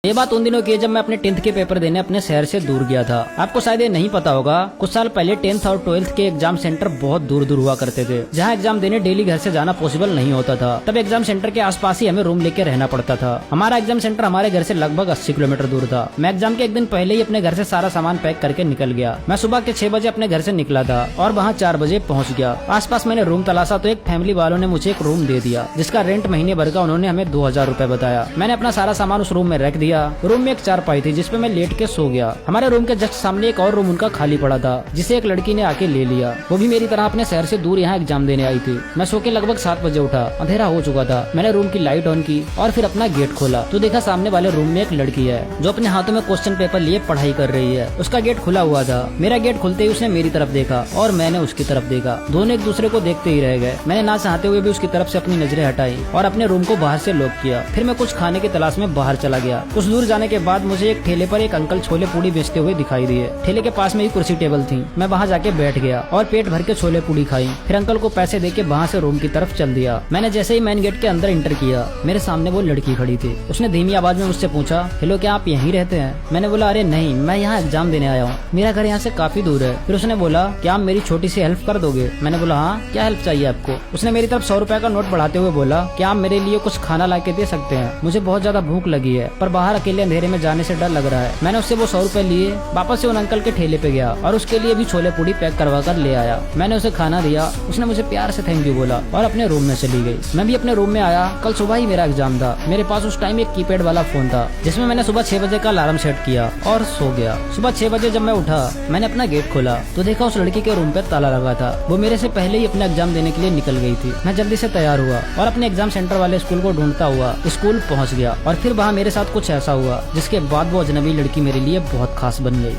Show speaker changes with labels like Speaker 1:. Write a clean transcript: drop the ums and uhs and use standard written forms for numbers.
Speaker 1: ये बात उन दिनों की है जब मैं अपने 10th के पेपर देने अपने शहर से दूर गया था। आपको शायद ये नहीं पता होगा, कुछ साल पहले 10th और 12th के एग्जाम सेंटर बहुत दूर दूर हुआ करते थे, जहाँ एग्जाम देने डेली घर से जाना पॉसिबल नहीं होता था। तब एग्जाम सेंटर के आसपास ही हमें रूम लेके रहना पड़ता था। हमारा एग्जाम सेंटर हमारे घर से लगभग 80 किलोमीटर दूर था। मैं एग्जाम के एक दिन पहले ही अपने घर से सारा सामान पैक करके निकल गया। मैं सुबह के 6 बजे अपने घर से निकला था और वहाँ 4 बजे पहुँच गया। आसपास मैंने रूम तलाशा तो एक फैमिली वालों ने मुझे एक रूम दे दिया, जिसका रेंट महीने भर का उन्होंने हमें 2000 रूपए बताया। मैंने अपना सारा सामान उस रूम में रख दिया। रूम में एक चारपाई थी जिसपे मैं लेट के सो गया। हमारे रूम के जस्ट सामने एक और रूम उनका खाली पड़ा था, जिसे एक लड़की ने आके ले लिया। वो भी मेरी तरह अपने शहर से दूर यहाँ एग्जाम देने आई थी। मैं सो के लगभग 7 बजे उठा, अंधेरा हो चुका था। मैंने रूम की लाइट ऑन की और फिर अपना गेट खोला तो देखा सामने वाले रूम में एक लड़की है जो अपने हाथों में क्वेश्चन पेपर लिए पढ़ाई कर रही है। उसका गेट खुला हुआ था। मेरा गेट खुलते ही उसने मेरी तरफ देखा और मैंने उसकी तरफ देखा। दोनों एक दूसरे को देखते ही रह गए। मैंने ना चाहते हुए भी उसकी तरफ से अपनी नजरें हटाई और अपने रूम को बाहर से लॉक किया। फिर मैं कुछ खाने की तलाश में बाहर चला गया। कुछ दूर जाने के बाद मुझे एक ठेले पर एक अंकल छोले पूड़ी बेचते हुए दिखाई दिए। ठेले के पास में ही कुर्सी टेबल थी। मैं वहाँ जाके बैठ गया और पेट भर के छोले पूड़ी खाई। फिर अंकल को पैसे देके वहाँ से रूम की तरफ चल दिया। मैंने जैसे ही मेन गेट के अंदर एंटर किया, मेरे सामने वो लड़की खड़ी थी। उसने धीमी आवाज में मुझसे पूछा, हेलो क्या आप यहीं रहते हैं? मैंने बोला, अरे नहीं, मैं यहाँ एग्जाम देने आया हूँ, मेरा घर यहाँ से काफी दूर है। फिर उसने बोला, क्या आप मेरी छोटी सी हेल्प कर दोगे? मैंने बोला, हाँ, क्या हेल्प चाहिए आपको? उसने मेरी तरफ 100 रुपए का नोट बढ़ाते हुए बोला, क्या आप मेरे लिए कुछ खाना ला के दे सकते हैं? मुझे बहुत ज्यादा भूख लगी है, पर बाहर अकेले अंधेरे में जाने से डर लग रहा है। मैंने उससे वो 100 रुपए लिए, वापस से उन अंकल के ठेले पे गया और उसके लिए भी छोले पूड़ी पैक करवा कर ले आया। मैंने उसे खाना दिया। उसने मुझे प्यार से थैंक यू बोला और अपने रूम में चली गई। मैं भी अपने रूम में आया। कल सुबह ही मेरा एग्जाम था। मेरे पास उस टाइम एक कीपैड वाला फोन था, जिसमें मैंने सुबह 6 बजे का अलार्म सेट किया और सो गया। सुबह 6 बजे जब मैं उठा, मैंने अपना गेट खोला तो देखा उस लड़की के रूम पे ताला लगा था। वो मेरे से पहले ही अपना एग्जाम देने के लिए निकल गई थी। मैं जल्दी से तैयार हुआ और अपने एग्जाम सेंटर वाले स्कूल को ढूंढता हुआ स्कूल पहुंच गया। और फिर वहाँ मेरे साथ कुछ ऐसा हुआ जिसके बाद वो अजनबी लड़की मेरे लिए बहुत खास बन गई।